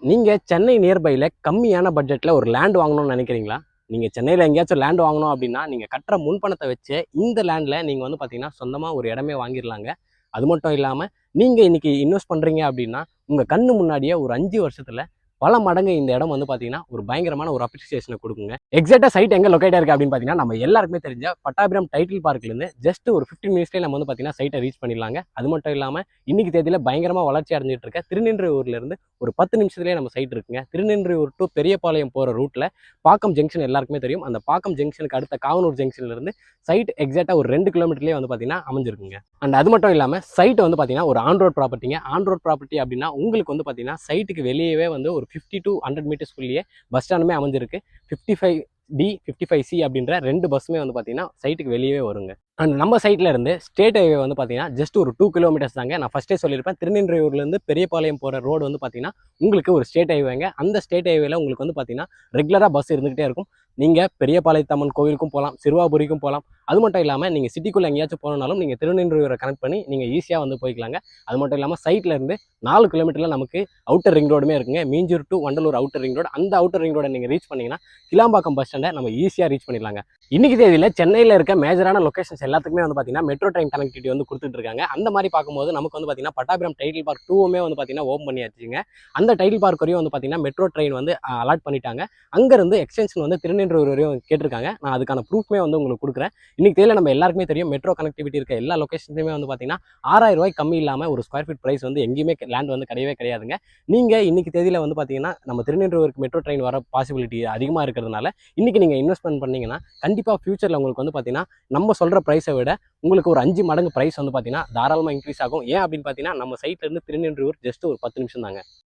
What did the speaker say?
நீங்க சென்னை நியர்பைல கம்மியான பட்ஜெட்ல ஒரு லேண்ட் வாங்கணும்னு நினைக்கிறீங்களா? நீங்க சென்னையில எங்கேயாச்சும் லேண்ட் வாங்கணும் அப்படின்னா, நீங்க கட்டுற முன்பணத்த வச்சே இந்த லேண்ட்ல நீங்க வந்து பார்த்தீங்கன்னா, சொந்தமா ஒரு இடமே வாங்கிரலாங்க. அது மட்டும் இல்லாம, நீங்க இன்னைக்கு இன்வெஸ்ட் பண்றீங்க அப்படின்னா, உங்க கண்ணு முன்னாடியே ஒரு 5 வருஷத்துல பல மடங்கு இந்த இடம் வந்து பார்த்தீங்கன்னா, ஒரு பயங்கரமான ஒரு அப்ரிசியேஷன குடுக்குங்க. எக்ஸாக்ட்டா சைட் எங்க லொகேட் ஆயிருக்கு அப்படின்னு பார்த்தீங்கன்னா, நம்ம எல்லாருக்குமே தெரிஞ்ச பட்டாபிராம் டைட்டில் பார்க்லேருந்து ஜஸ்ட் ஒரு 15 மினிட்ஸ்லயே நம்ம வந்து பார்த்தீங்கன்னா, சைட்ட ரீச் பண்ணிடலாங்க. அது மட்டும் இல்லாம, இன்னைக்கு தேதியில பயங்கரமா வளர்ச்சி அடைஞ்சிட்டு இருக்க திருநின்றவூர்ல இருந்து ஒரு 10 நிமிஷத்துலயே நம்ம சைட் இருக்குங்க. திருநின்றவூர் டூ பெரியபாளையம் போற ரூட்ல பாக்கம் ஜங்ஷன் எல்லாருக்குமே தெரியும். அந்த பாக்கம் ஜங்ஷனுக்கு அடுத்த காவனூர் ஜங்ஷன்ல இருந்து சைட் எக்ஸாக்ட்டா ஒரு 2 கிலோமீட்டர்லயே வந்து பார்த்தீங்கன்னா அமைஞ்சிருக்குங்க. அண்ட் அது மட்டும் இல்லாம சைட் வந்து பார்த்தீங்கன்னா ஒரு ஆன் ரோட் ப்ராப்பர்ட்டிங்க. ஆன் ரோட் ப்ராப்பர்ட்டி அப்படின்னா உங்களுக்கு வந்து பார்த்தீங்கன்னா சைட்டுக்கு வெளியவே வந்து ஒரு 50 to 100 மீட்டர்ஸ்குள்ளேயே பஸ் ஸ்டாண்டுமே அமைஞ்சிருக்கு. 55D 55C அப்படின்ற 2 பஸ்ஸுமே வந்து பார்த்தீங்கன்னா சைட்டுக்கு வெளியவே வருங்க. அண்ட் நம்ம சைட்ல இருந்து ஸ்டேட் ஹைவே வந்து பார்த்தீங்கன்னா ஜஸ்ட் ஒரு 2 கிலோமீட்டர்ஸ் தாங்க. நான் ஃபர்ஸ்டே சொல்லியிருப்பேன், திருநின்றவூர்லேருந்து பெரியபாளையம் போகிற ரோடு வந்து பார்த்தீங்கன்னா உங்களுக்கு ஒரு ஸ்டேட் ஹைவேங்க. அந்த ஸ்டேட் ஹைவேல உங்களுக்கு வந்து பார்த்தீங்கன்னா ரெகுலராக பஸ் இருந்துகிட்டே இருக்கும். நீங்கள் பெரியபாளையத்தம்மன் கோவிலுக்கும் போகலாம், சிறுவாபுரிக்கும் போகலாம். அது மட்டும் இல்லாமல் நீங்கள் சிட்டிக்குள்ளே எங்கேயாச்சும் போகணுன்னாலும் நீங்கள் திருநின்றவூரை கனெக்ட் பண்ணி நீங்கள் ஈஸியாக வந்து போய்க்கலாங்க. அது மட்டும் இல்லாமல் சைட்ல இருந்து 4 கிலோமீட்டரில் நமக்கு அவுட்டர் ரிங் ரோடுமே இருக்குங்க. Minjur to Vandalur outer ring road. அந்த அவுட்டர் ரிங் ரோடை நீங்கள் ரீச் பண்ணீங்கன்னா கிளாம்பாக்கம் பஸ் ஸ்டாண்டை நம்ம ஈஸியாக ரீச் பண்ணிடலாங்க. இன்னைக்கு தேதியில் சென்னையில் இருக்க மேஜரான லொகேஷன்ஸ் எல்லாத்துக்குமே வந்து பார்த்தீங்கன்னா மெட்ரோ ட்ரெயின் கனெக்டிவிட்டி வந்து கொடுத்துட்டு இருக்காங்க. அந்த மாதிரி பார்க்கும்போது நமக்கு வந்து பார்த்தீங்கன்னா பட்டாபிராம் டைட்டில் பார்க் 2மே வந்து பார்த்தீங்கன்னா ஓப்பன் பண்ணியாச்சுங்க. அந்த டைட்டில் பார்க் வரையும் வந்து பார்த்தீங்கன்னா மெட்ரோ ட்ரெயின் வந்து அலாட் பண்ணிட்டாங்க. அங்கேருந்து எக்ஸ்டென்ஷன் வந்து திருநின்றவூர் வரையும் கேட்டிருக்காங்க. நான் அதுக்கான ப்ரூஃப்மே வந்து உங்களுக்கு கொடுக்குறேன். இன்னைக்கு தேதியில் நம்ம எல்லாருக்குமே தெரியும், மெட்ரோ கனெக்டிவிட்டி இருக்க எல்லா லொகேஷன்ஸுமே வந்து பார்த்தீங்கன்னா 6,000 ரூபாய் கம்மி இல்லாமல் ஒரு ஸ்கொயர் ஃபீட் ப்ரைஸ் வந்து எங்கேயுமே லேண்ட் வந்து கிடையவே கிடையாதுங்க. நீங்கள் இன்னைக்கு தேதியில் வந்து பார்த்தீங்கன்னா நம்ம திருநின்றவூருக்கு மெட்ரோ ட்ரெயின் வர பாசிபிலிட்டி அதிகமாக இருக்கிறதுனால இன்னைக்கு நீங்கள் இன்வெஸ்ட்மெண்ட் பண்ணீங்கன்னா கண்டிப்பாக ஃபியூச்சரில் உங்களுக்கு வந்து பார்த்தீங்கன்னா நம்ம சொல்கிற ப்ரைஸை விட உங்களுக்கு ஒரு 5 மடங்கு ப்ரைஸ் வந்து பார்த்தீங்கன்னா தாராளமாக இன்க்ரீஸ் ஆகும். ஏன் அப்படின்னு பார்த்தீங்கன்னா நம்ம சைட்லேருந்து திருநின்றவூர் ஜஸ்ட் ஒரு 10 நிமிஷம் தாங்க.